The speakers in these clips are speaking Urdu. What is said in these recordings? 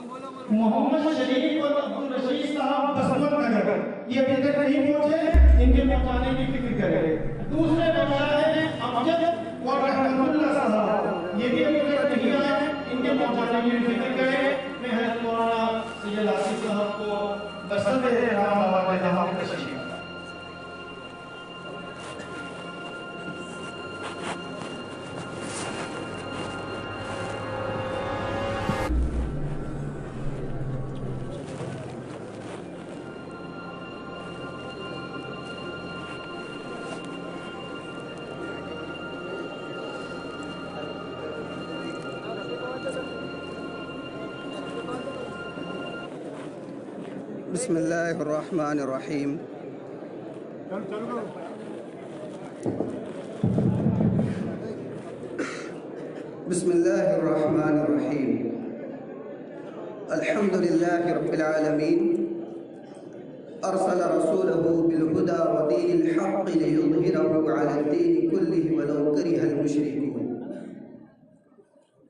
محمد شریف اور عبدالرشید صاحب بسمت نگر یہ ابھی تک نہیں پہنچے، ان کے پہنچانے کی فکر کرے۔ دوسرے بادشاہ ہیں امجد اور رحمت اللہ صاحب، یہ بھی ابھی تک نہیں آئے، ان کے پہنچانے کی فکر کرے۔ میں حضرت مولانا سید آصف صاحب کو بسط احترام حوالے دیتا ہوں۔ تشریف بسم اللہ الرحمن الرحیم۔ بسم اللہ الرحمن الرحیم۔ الحمد للہ رب العالمین، ارسل رسولہ بالہدى ودین الحق لیظہرہ علی الدین کلہ ولو کرہ المشرکون،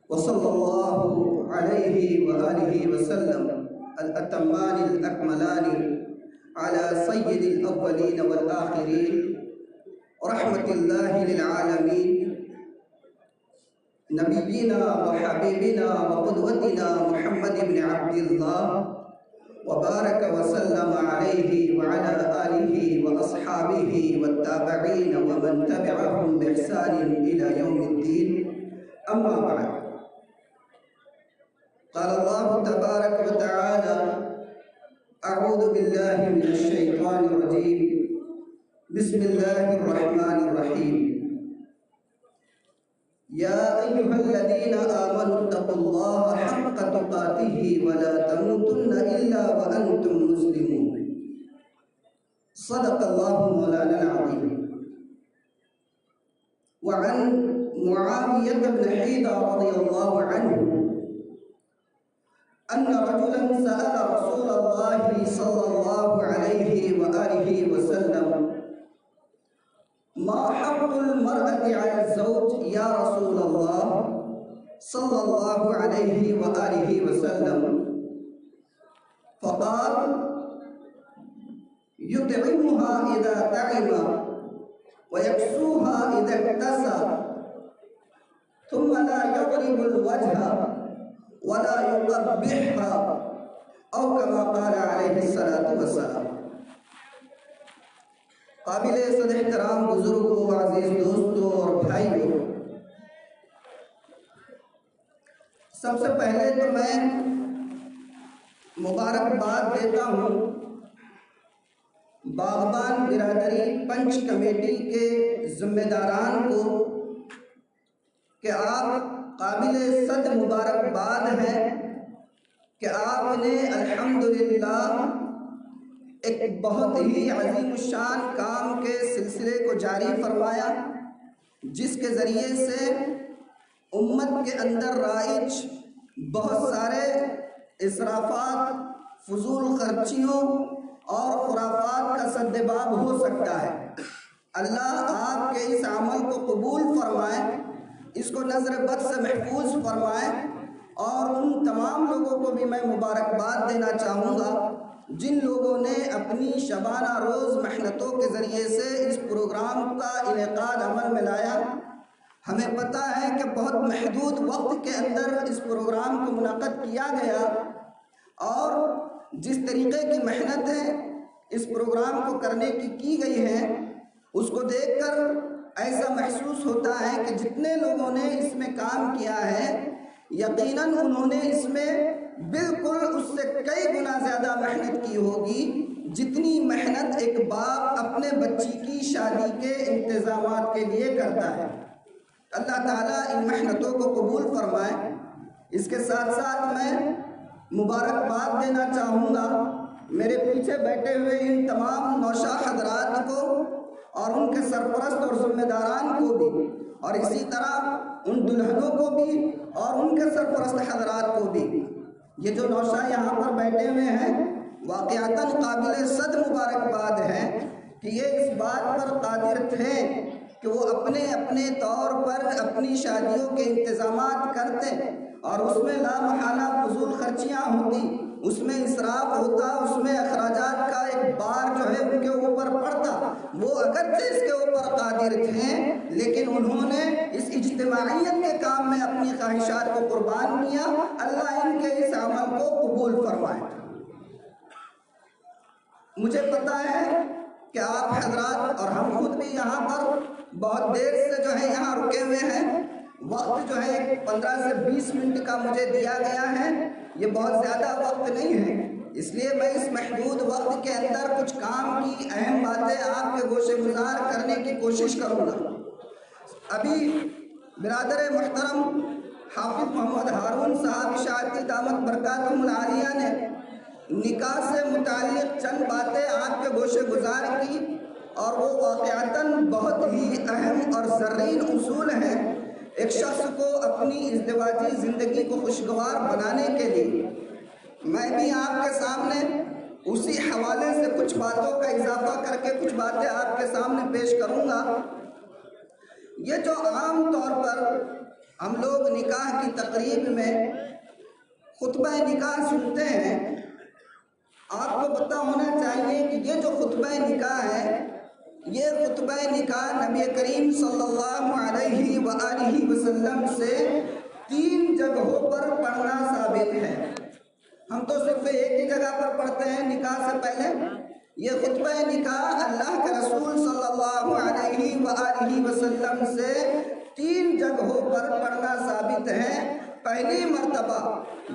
وصلی اللہ علیہ وآلہ وسلم الاتمان الاکملان على سید الاولین والآخرین رحمت اللہ للعالمین نبینا وحبیبنا وقدوتنا محمد بن عبد اللہ وبارک وسلم علیہ وعلى آلہ واصحابہ والتابعین ومن تبعهم بإحسان إلى يوم الدین، اما بعد۔ قال الله تبارك وتعالى اعوذ بالله من الشيطان الرجيم بسم الله الرحمن الرحيم يا أيها الذين آمنوا اتقوا الله حق تقاته ولا تموتن إلا وأنتم مسلمون، صدق الله مولانا العظيم۔ وعن معاوية بن حيدة رضي الله عنه أن رجلا سأل رسول الله صلى الله عليه وآله وسلم ما حق المرأة على الزوج يا رسول الله صلى الله عليه وآله وسلم؟ فقال يطعمها إذا طعم ويكسوها إذا اكتسى ثم لا يضرب الوجه ولا يقبحها، او كما قال علیہ الصلاۃ والسلام۔ قابل صد احترام بزرگوں، عزیز دوستوں اور بھائیوں، سب سے پہلے تو میں مبارکباد دیتا ہوں باغبان برادری پنچ کمیٹی کے ذمہ داران کو کہ آپ قابل صد مبارکباد ہے کہ آپ نے الحمدللہ ایک بہت ہی عظیم الشان کام کے سلسلے کو جاری فرمایا، جس کے ذریعے سے امت کے اندر رائج بہت سارے اسرافات، فضول خرچیوں اور خرافات کا سدباب ہو سکتا ہے۔ اللہ آپ کے اس عمل کو قبول فرمائے، اس کو نظر بد سے محفوظ فرمائے، اور ان تمام لوگوں کو بھی میں مبارکباد دینا چاہوں گا جن لوگوں نے اپنی شبانہ روز محنتوں کے ذریعے سے اس پروگرام کا انعقاد عمل میں لایا۔ ہمیں پتہ ہے کہ بہت محدود وقت کے اندر اس پروگرام کو منعقد کیا گیا، اور جس طریقے کی محنتیں اس پروگرام کو کرنے کی گئی ہیں، اس کو دیکھ کر ایسا محسوس ہوتا ہے کہ جتنے لوگوں نے اس میں کام کیا ہے یقیناً انہوں نے اس میں بالکل اس سے کئی گنا زیادہ محنت کی ہوگی جتنی محنت ایک باپ اپنے بچی کی شادی کے انتظامات کے لیے کرتا ہے۔ اللہ تعالیٰ ان محنتوں کو قبول فرمائے۔ اس کے ساتھ ساتھ میں مبارکباد دینا چاہوں گا میرے پیچھے بیٹھے ہوئے ان تمام نوشا حضرات کو اور ان کے سرپرست اور ذمہ داران کو بھی، اور اسی طرح ان دلہنوں کو بھی اور ان کے سرپرست حضرات کو بھی۔ یہ جو نوشا یہاں پر بیٹھے ہوئے ہیں واقعتاً قابل صد مبارکباد ہے کہ یہ اس بات پر قادر تھے کہ وہ اپنے اپنے طور پر اپنی شادیوں کے انتظامات کرتے اور اس میں لا محالہ فضول خرچیاں ہوتی، اس میں اسراف ہوتا، اس میں اخراجات کا ایک بار جو ہے ان کے اوپر پڑتا۔ وہ اگرچہ اس کے اوپر قادر تھے لیکن انہوں نے اس اجتماعیت کے کام میں اپنی خواہشات کو قربان کیا۔ اللہ ان کے اس عمل کو قبول فرمائے۔ مجھے پتا ہے کہ آپ حضرات اور ہم خود بھی یہاں پر بہت دیر سے جو ہے یہاں رکے ہوئے ہیں۔ وقت جو ہے 15 سے 20 منٹ کا مجھے دیا گیا ہے، یہ بہت زیادہ وقت نہیں ہے، اس لیے میں اس محدود وقت کے اندر کچھ کام کی اہم باتیں آپ کے گوشے گزار کرنے کی کوشش کروں گا۔ ابھی برادر محترم حافظ محمد ہارون صاحب اشاعتی دامت برکاتہم العالیہ نے نکاح سے متعلق چند باتیں آپ کے گوشے گزار کی، اور وہ واقعتاً بہت ہی اہم اور زرعین اصول ہیں ایک شخص کو اپنی ازدواجی زندگی کو خوشگوار بنانے کے لیے۔ میں بھی آپ کے سامنے اسی حوالے سے کچھ باتوں کا اضافہ کر کے کچھ باتیں آپ کے سامنے پیش کروں گا۔ یہ جو عام طور پر ہم لوگ نکاح کی تقریب میں خطبہ نکاح سنتے ہیں، آپ کو پتہ ہونا چاہیے کہ یہ جو خطبہ نکاح ہے، یہ خطبہ نکاح نبی کریم صلی اللہ علیہ وآلہ وسلم سے 3 جگہوں پر پڑھنا ثابت ہے۔ ہم تو صرف ایک ہی جگہ پر پڑھتے ہیں نکاح سے پہلے۔ یہ خطبہ نکاح اللہ کے رسول صلی اللہ علیہ وآلہ وسلم سے 3 جگہوں پر پڑھنا ثابت ہے۔ پہلی مرتبہ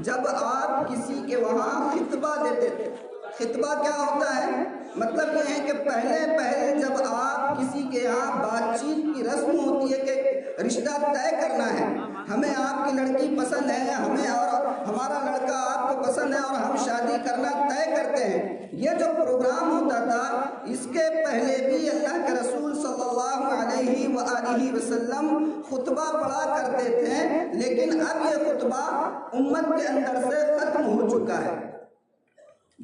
جب آپ کسی کے وہاں خطبہ دیتے تھے۔ خطبہ کیا ہوتا ہے؟ مطلب یہ ہے کہ پہلے جب آپ کسی کے یہاں بات چیت کی رسم ہوتی ہے کہ رشتہ طے کرنا ہے، ہمیں آپ کی لڑکی پسند ہے، ہمیں اور ہمارا لڑکا آپ کو پسند ہے اور ہم شادی کرنا طے کرتے ہیں، یہ جو پروگرام ہوتا تھا اس کے پہلے بھی اللہ کے رسول صلی اللہ علیہ وآلہ وسلم خطبہ پڑھا کرتے تھے، لیکن اب یہ خطبہ امت کے اندر سے ختم ہو چکا ہے۔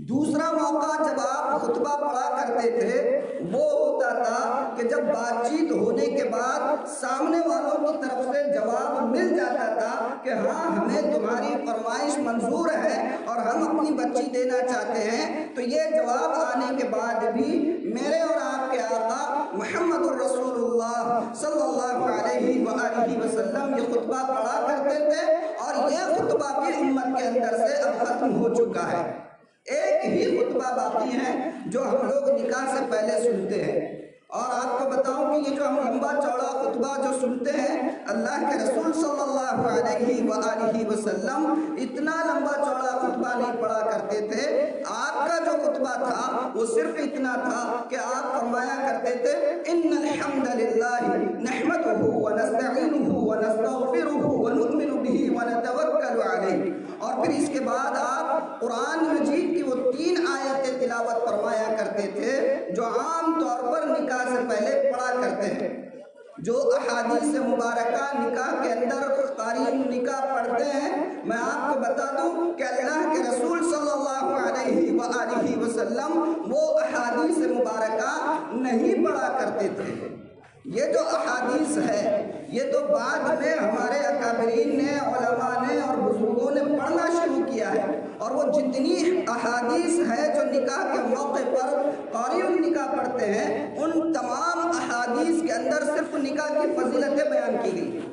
دوسرا موقع جب آپ خطبہ پڑھا کرتے تھے وہ ہوتا تھا کہ جب بات چیت ہونے کے بعد سامنے والوں کی طرف سے جواب مل جاتا تھا کہ ہاں ہمیں تمہاری فرمائش منظور ہے اور ہم اپنی بچی دینا چاہتے ہیں، تو یہ جواب آنے کے بعد بھی میرے اور آپ کے آقا محمد الرسول اللہ صلی اللہ علیہ وآلہ وسلم یہ خطبہ پڑھا کرتے تھے، اور یہ خطبہ بھی امت کے اندر سے اب ختم ہو چکا ہے۔ ایک ہی خطبہ باقی ہے جو ہم لوگ نکاح سے پہلے سنتے ہیں، اور آپ کو بتاؤں کہ یہ جو ہم لمبا چوڑا خطبہ جو سنتے ہیں، اللہ کے رسول صلی اللہ علیہ وآلہ وسلم اتنا لمبا چوڑا خطبہ نہیں پڑھا کرتے تھے۔ آپ کا جو خطبہ تھا وہ صرف اتنا تھا کہ آپ فرمایا کرتے تھے ان الحمد للہ نحمدہ ونستعینہ ونستغفرہ ونؤمن بہ ونتوکل علیہ، اور پھر اس کے بعد آپ قرآن مجید کی وہ 3 آیتیں تلاوت فرمایا کرتے تھے جو عام طور پر نکاح سے پہلے پڑھا کرتے ہیں۔ جو احادیث مبارکہ نکاح کے اندر قاری نکاح پڑھتے ہیں، میں آپ کو بتا دوں کہ اللہ کے رسول صلی اللہ علیہ وآلہ وسلم وہ احادیث مبارکہ نہیں پڑھا کرتے تھے۔ یہ جو احادیث ہے یہ تو بعد میں ہمارے اکابرین نے، علماء نے اور بزرگوں نے پڑھنا شروع کیا ہے، اور وہ جتنی احادیث ہے جو نکاح کے موقع پر قاری النکاح پڑھتے ہیں، ان تمام احادیث کے اندر صرف نکاح کی فضیلتیں بیان کی گئی۔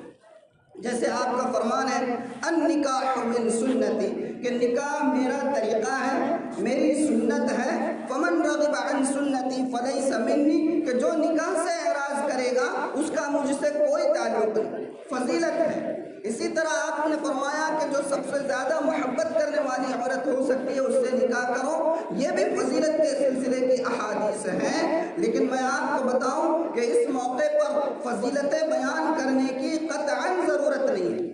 جیسے آپ کا فرمان ہے النکاح من سنتی، کہ نکاح میرا طریقہ ہے، میری سنت ہے، فمن رغب عن سنتی فلیس منی، کہ جو نکاح سے اعراض کرے گا اس کا مجھ سے کوئی تعلق نہیں، فضیلت ہے۔ اسی طرح آپ نے فرمایا کہ جو سب سے زیادہ محبت کرنے والی عورت ہو سکتی ہے اس سے نکاح کرو، یہ بھی فضیلت کے سلسلے کی احادیث ہیں۔ لیکن میں آپ کو بتاؤں کہ اس موقع پر فضیلتیں بیان کرنے کی قطعاً ضرورت نہیں ہے،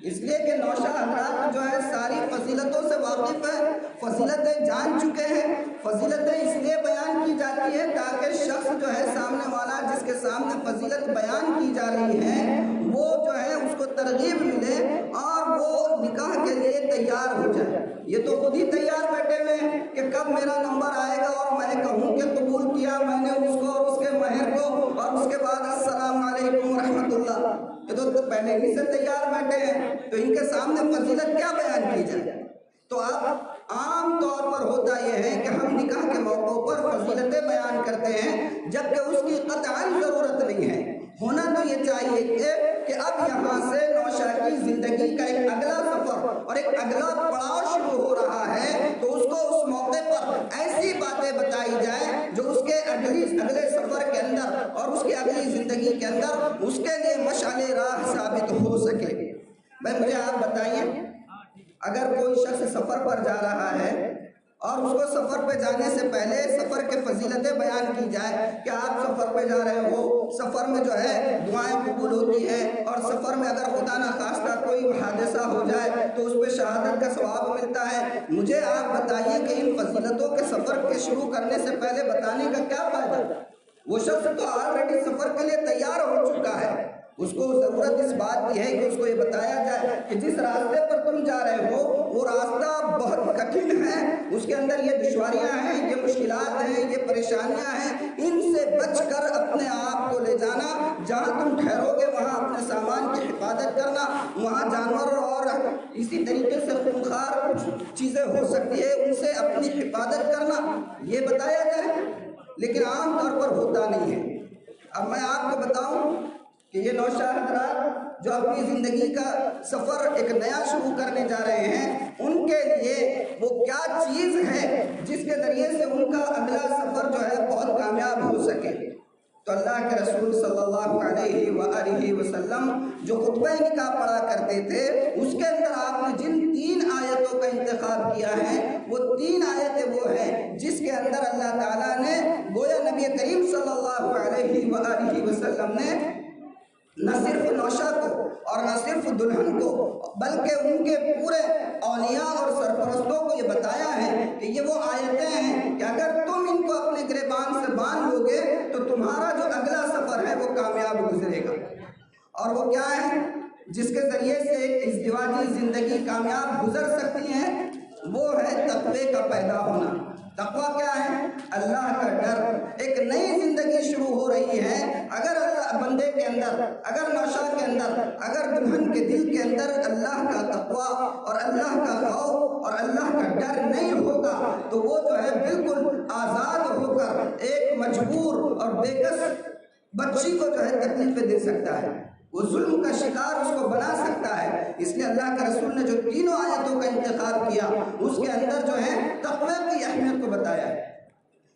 اس لیے کہ نوشہ حضرات جو ہے ساری فضیلتوں سے واقف ہے، فضیلتیں جان چکے ہیں۔ فضیلتیں اس لیے بیان کی جاتی ہے تاکہ شخص جو ہے سامنے والا جس کے سامنے فضیلت بیان کی جا رہی ہے وہ جو ہے اس کو ترغیب ملے اور وہ نکاح کے لیے تیار ہو جائے۔ یہ تو خود ہی تیار بیٹھے ہوئے ہیں کہ کب میرا نمبر آئے گا اور میں کہوں کہ قبول کیا میں نے اس کو اور اس کے مہر کو، اور اس کے بعد السلام یہ تو پہلے ہی سے تیار بیٹھے ہیں، تو ان کے سامنے فضیلت کیا بیان کی جائے؟ تو اب عام طور پر ہوتا یہ ہے کہ ہم نکاح کے موقعوں پر فضیلتیں بیان کرتے ہیں جبکہ اس کی قطعاً ضرورت نہیں ہے۔ ہونا تو یہ چاہیے کہ اب یہاں سے نوشا کی زندگی کا ایک اگلا سفر اور ایک اگلا پڑاؤ شروع ہو رہا ہے، تو اس کو اس موقع پر ایسی باتیں بتائی جائیں جو اس کے اگلے سفر کے اندر اور اس کی اگلی زندگی کے اندر اس کے لیے مشعل راہ ثابت ہو سکے۔ مجھے آپ بتائیے، اگر کوئی شخص سفر پر جا رہا ہے اور اس کو سفر پہ جانے سے پہلے سفر کے فضیلتیں بیان کی جائے کہ آپ سفر پہ جا رہے ہو، سفر میں جو ہے دعائیں قبول ہوتی ہیں، اور سفر میں اگر خدا نخواستہ کوئی حادثہ ہو جائے تو اس پہ شہادت کا ثواب ملتا ہے، مجھے آپ بتائیے کہ ان فضیلتوں کے سفر کے شروع کرنے سے پہلے بتانے کا کیا فائدہ؟ وہ شخص تو آلریڈی سفر کے لیے تیار ہو چکا ہے، اس کو ضرورت اس بات کی ہے کہ اس کو یہ بتایا جائے کہ جس راستے پر تم جا رہے ہو وہ راستہ بہت کٹھن ہے، اس کے اندر یہ دشواریاں ہیں، یہ مشکلات ہیں، یہ پریشانیاں ہیں، ان سے بچ کر اپنے آپ کو لے جانا، جہاں تم ٹھہرو گے وہاں اپنے سامان کی حفاظت کرنا، وہاں جانور اور اسی طریقے سے خونخوار چیزیں ہو سکتی ہے ان سے اپنی حفاظت کرنا، یہ بتایا جائے، لیکن عام طور پر ہوتا نہیں ہے۔ اب میں آپ کو بتاؤں کہ یہ نوشا حضرات جو اپنی زندگی کا سفر ایک نیا شروع کرنے جا رہے ہیں، ان کے لیے وہ کیا چیز ہے جس کے ذریعے سے ان کا اگلا سفر جو ہے بہت کامیاب ہو سکے۔ تو اللہ کے رسول صلی اللہ علیہ وآلہ وسلم جو خطبہ نکاح پڑھا کرتے تھے، اس کے اندر آپ نے جن 3 آیتوں کا انتخاب کیا ہے وہ 3 آیتیں وہ ہیں جس کے اندر اللہ تعالیٰ نے گویا نبی کریم صلی اللہ علیہ وآلہ وسلم نے نہ صرف نوشا کو اور نہ صرف دلہن کو بلکہ ان کے پورے اولیاء اور سرپرستوں کو یہ بتایا ہے کہ یہ وہ آیتیں ہیں کہ اگر تم ان کو اپنے گریبان سے باندھ لو گے تو تمہارا جو اگلا سفر ہے وہ کامیاب گزرے گا۔ اور وہ کیا ہے جس کے ذریعے سے ازدواجی زندگی کامیاب گزر سکتی ہے؟ وہ ہے تقوی کا پیدا ہونا۔ تقوی کیا ہے؟ اللہ کا ڈر۔ ایک نئی زندگی شروع ہو رہی ہے، اگر اللہ بندے کے اندر، اگر نوشا کے اندر، اگر دلہن کے دل کے اندر اللہ کا تقوی اور اللہ کا خوف اور اللہ کا ڈر نہیں ہوگا تو وہ جو ہے بالکل آزاد ہو کر ایک مجبور اور بےکس بچی کو جو ہے تکلیفیں دے سکتا ہے، وہ ظلم کا شکار اس کو بنا سکتا ہے۔ اس لیے اللہ کے رسول نے جو 3 آیتوں کا انتخاب کیا اس کے اندر جو ہے تقوی کی اہمیت کو بتایا ہے،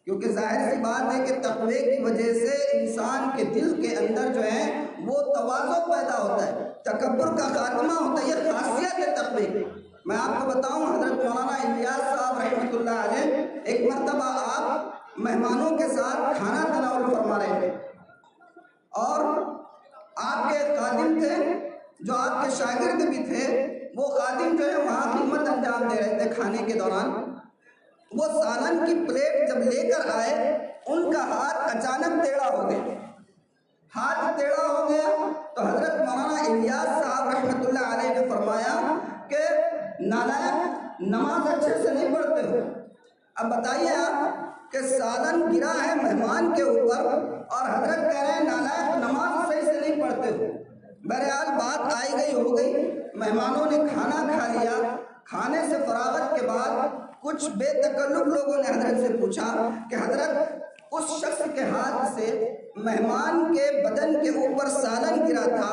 کیونکہ ظاہر سی بات ہے کہ تقوی کی وجہ سے انسان کے دل کے اندر جو ہے وہ تواضع پیدا ہوتا ہے، تکبر کا خاتمہ ہوتا ہے، یہ خاصیت ہے تقوی کی۔ میں آپ کو بتاؤں، حضرت مولانا الیاس صاحب رحمۃ اللہ علیہ ایک مرتبہ آپ مہمانوں کے ساتھ کھانا تناول فرما رہے تھے، اور آپ کے خادم تھے جو آپ کے شاگرد بھی تھے، وہ خادم جو ہے وہاں خدمت انجام دے رہے تھے کھانے کے دوران، وہ سالن کی پلیٹ جب لے کر آئے ان کا ہاتھ اچانک ٹیڑھا ہو گیا۔ ہاتھ ٹیڑھا ہو گیا تو حضرت مولانا الیاس صاحب رحمۃ اللہ علیہ نے فرمایا کہ نالائق، نماز اچھے سے نہیں پڑھتے ہو۔ اب بتائیے آپ کہ سالن گرا ہے مہمان کے اوپر اور حضرت کہہ رہے ہیں نالائق، نماز صحیح سے نہیں پڑھتے ہو۔ بہرحال بات آئی گئی ہو گئی، مہمانوں نے کھانا کھا لیا، کھانے سے فراغت کے بعد کچھ بے تکلف لوگوں نے حضرت سے پوچھا کہ حضرت اس شخص کے ہاتھ سے مہمان کے بدن کے اوپر سالن گرا تھا،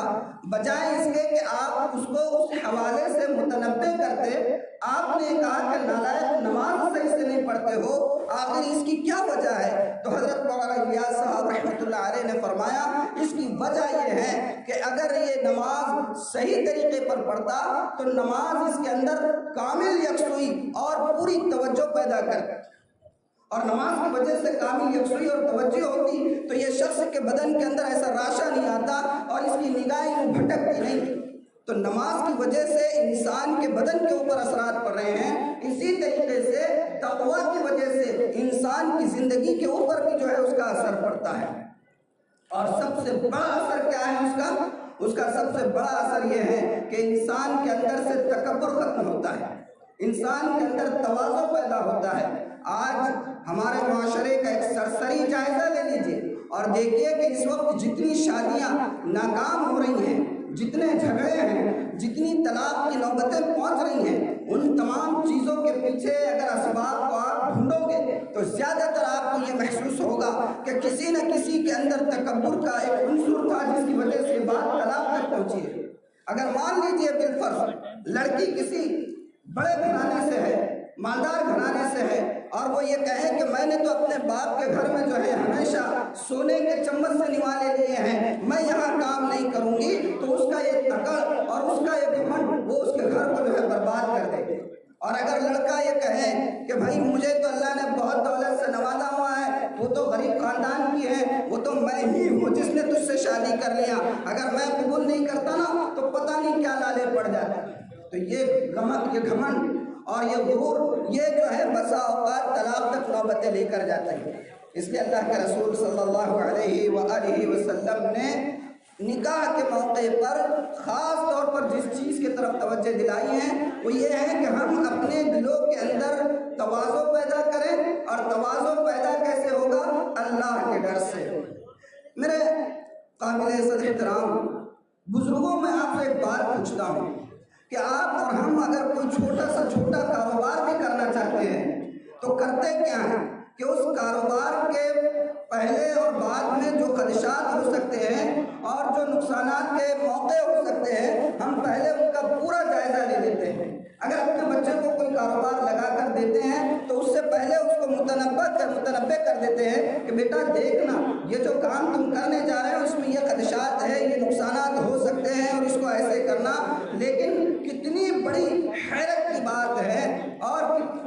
بجائے اس کے کہ آپ اس کو اس حوالے سے متنبع کرتے، آپ نے کہا کہ نالائق، نماز صحیح سے نہیں پڑھتے ہو، آخر اس کی کیا وجہ ہے؟ تو حضرت مولانا الیاس صاحب رحمۃ اللہ علیہ نے فرمایا اس کی وجہ یہ ہے کہ اگر یہ نماز صحیح طریقے پر پڑھتا تو نماز اس کے اندر کامل یکسوئی اور پوری توجہ پیدا کرتی، اور نماز کی وجہ سے کامل یکسوئی اور توجہ ہوتی تو یہ شخص کے بدن کے اندر ایسا راشا نہیں آتا اور اس کی نگاہیں بھٹکتی نہیں۔ تو نماز کی وجہ سے انسان کے بدن کے اوپر اثرات پڑ رہے ہیں، اسی طریقے سے تقویٰ کی وجہ سے انسان کی زندگی کے اوپر بھی جو ہے اس کا اثر پڑتا ہے۔ اور سب سے بڑا اثر کیا ہے اس کا سب سے بڑا اثر یہ ہے کہ انسان کے اندر سے تکبر ختم ہوتا ہے، انسان کے اندر تواضع پیدا ہوتا ہے۔ آج ہمارے معاشرے کا ایک سرسری جائزہ لے لیجئے اور دیکھیے کہ اس وقت جتنی شادیاں ناکام ہو رہی ہیں جتنے جھگڑے ہیں، جتنی طلاق کی نوبتیں پہنچ رہی ہیں، ان تمام چیزوں کے پیچھے اگر اسباب کو آپ ڈھونڈو گے تو زیادہ تر آپ کو یہ محسوس ہوگا کہ کسی نہ کسی کے اندر تکبر کا ایک عنصر تھا جس کی وجہ سے بات طلاق تک پہنچی ہے۔ اگر مان لیجئے بالفرض لڑکی کسی بڑے گھرانے سے ہے، مالدار گھرانے سے ہے، اور وہ یہ کہے کہ میں نے تو اپنے باپ کے گھر میں جو ہے ہمیشہ سونے کے چمچ سے نوالے لیے ہیں، میں یہاں کام نہیں کروں گی، تو اس کا یہ تکڑ اور اس کا یہ گھمنڈ وہ اس کے گھر کو جو ہے برباد کر دے گی۔ اور اگر لڑکا یہ کہے کہ بھائی مجھے تو اللہ نے بہت دولت سے نوازا ہوا ہے، وہ تو غریب خاندان کی ہے، وہ تو میں ہی ہوں جس نے تجھ سے شادی کر لیا، اگر میں قبول نہیں کرتا نا تو پتہ نہیں کیا لالے پڑ جاتا۔ تو یہ گھمنڈ اور یہ غرور یہ جو ہے بسا اوقات طلاق تک نوبتیں لے کر جاتے ہیں۔ اس لیے اللہ کے رسول صلی اللہ علیہ وآلہ وسلم نے نکاح کے موقع پر خاص طور پر جس چیز کی طرف توجہ دلائی ہے وہ یہ ہے کہ ہم اپنے دلوں کے اندر تواضع پیدا کریں، اور تواضع پیدا کیسے ہوگا؟ اللہ کے ڈر سے۔ میرے قابل عزت احترام بزرگوں، میں آپ سے ایک بات پوچھتا ہوں کہ آپ اور ہم اگر کوئی چھوٹا کاروبار بھی کرنا چاہتے ہیں تو کرتے کیا ہیں کہ اس کاروبار کے پہلے اور بعد میں جو خدشات ہو سکتے ہیں اور جو نقصانات کے موقع ہو سکتے ہیں، ہم پہلے ان کا پورا جائزہ لے لیتے ہیں۔ اگر اپنے بچے کو کوئی کاروبار لگا کر دیتے ہیں تو اس سے پہلے اس کو متنبع کر دیتے ہیں کہ بیٹا دیکھنا، یہ جو کام تم کرنے جا رہے ہو اس میں یہ خدشات ہے، یہ نقصانات ہو سکتے ہیں، اور اس کو ایسے کرنا۔ لیکن کتنی بڑی حیرت کی بات ہے اور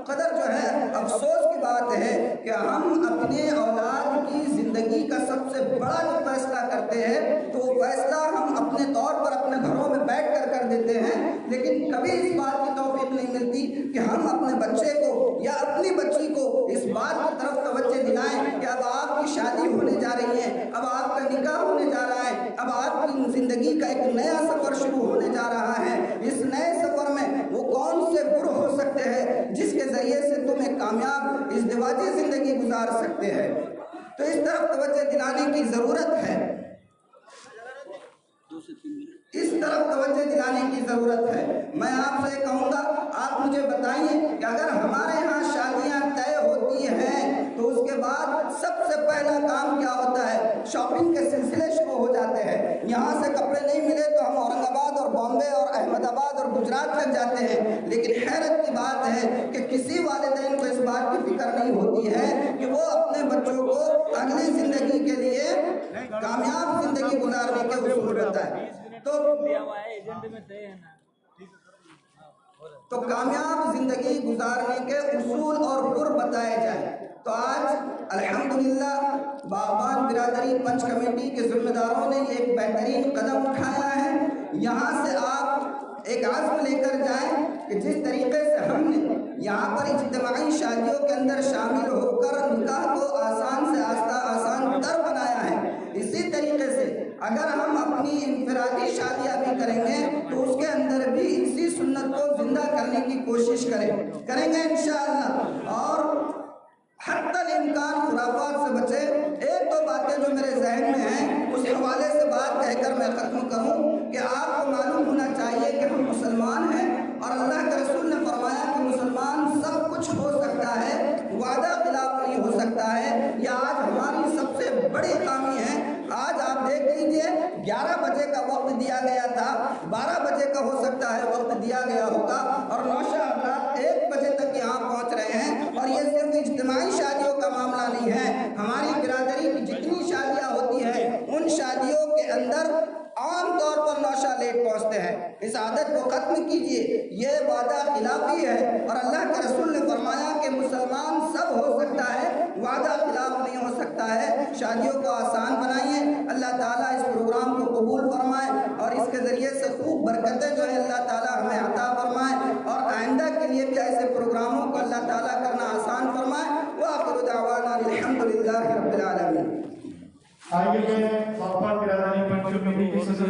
قدر جو ہے افسوس کی بات ہے کہ ہم اپنے اولاد کی زندگی کا سب سے بڑا جو فیصلہ کرتے ہیں تو وہ فیصلہ ہم اپنے طور پر اپنے گھروں میں بیٹھ کر دیتے ہیں، لیکن کبھی اس بات کی توفیق نہیں ملتی کہ ہم اپنے بچے کو یا اپنی بچی کو اس بات کی طرف توجہ دلائیں کہ اب آپ کی شادی ہونے جا رہی ہے، اب آپ کا نکاح ہونے جا رہا ہے، اب آپ کی زندگی کا ایک نیا سفر شروع ہونے جا رہا ہے۔ اس نئے سفر میں وہ کون سے گر ہو سکتے ہیں جس کے ذریعے سے تم ایک کامیاب ازدواجی زندگی گزار سکتے ہیں؟ تو اس طرف توجہ دلانے کی ضرورت ہے، اس طرف توجہ دلانے کی ضرورت ہے۔ میں آپ سے کہوں گا، آپ مجھے بتائیے کہ اگر ہمارے ہاں شادیاں طے ہوتی ہیں تو اس کے بعد سب سے پہلا کام کیا ہوتا ہے؟ شاپنگ کے سلسلے شروع ہو جاتے ہیں۔ یہاں سے کپڑے نہیں ملے تو ہم اورنگ آباد اور بامبے اور احمد آباد اور گجرات تک جاتے ہیں۔ لیکن حیرت کی بات ہے کہ کسی والدین کو اس بات کی فکر نہیں ہوتی ہے کہ وہ اپنے بچوں کو اگلی زندگی کے لیے کامیاب زندگی گزارنے کے اصول بتائیں۔ تو کامیاب زندگی گزارنے کے اصول اور گر بتائے جائیں۔ تو آج الحمدللہ باغبان برادری پنچ کمیٹی کے ذمہ داروں نے ایک بہترین قدم اٹھایا ہے۔ یہاں سے آپ ایک عزم لے کر جائیں کہ جس طریقے سے ہم نے یہاں پر اجتماعی شادیوں کے اندر شامل ہو کر نکاح کو آسان سے آسان تر بنایا ہے، اسی طریقے سے اگر ہم اپنی انفرادی شادیاں بھی کریں گے تو اس کے اندر بھی اسی سنت کو زندہ کرنے کی کوشش کریں گے انشاءاللہ، اور حتی الامکان خرافات سے بچے۔ ایک دو باتیں جو میرے ذہن میں ہیں اس حوالے سے بات کہہ کر میں ختم کروں کہ آپ کو معلوم ہونا چاہیے کہ ہم مسلمان ہیں، اور اللہ کے رسول نے فرمایا کہ مسلمان سب کچھ ہو سکتا ہے، وعدہ خلاف نہیں ہو سکتا ہے۔ یہ آج ہماری سب سے بڑی خامی ہے۔ آج آپ دیکھ لیجئے 11 بجے کا وقت دیا گیا تھا، 12 بجے کا ہو سکتا ہے وقت دیا گیا ہوگا، اور نوشہ حضرات 1 بجے تک یہاں پہنچ رہے ہیں۔ اور یہ صرف اجتماعی شادیوں کا معاملہ نہیں ہے، ہماری برادری کی جتنی شادیاں ہوتی ہیں ان شادیوں کے اندر عام طور پر نوشہ لیٹ پہنچتے ہیں۔ اس عادت کو ختم کیجئے، یہ وعدہ خلافی ہے، اور اللہ کے رسول نے فرمایا کہ مسلمان سب ہو سکتا ہے، وعدہ خلاف نہیں ہو سکتا ہے۔ شادیوں کو آسان بنائیے، اللہ تعالیٰ اس پروگرام کو قبول فرمائے اور اس کے ذریعے سے خوب برکتیں جو ہے اللہ تعالیٰ ہمیں عطا فرمائے، اور آئندہ کے لیے بھی ایسے پروگراموں کو اللہ تعالیٰ کرنا آسان فرمائے۔ وآخر دعوانا الحمدللہ رب العالمین۔ آئیے باغبان برادری پنچ کمیٹی کے صدر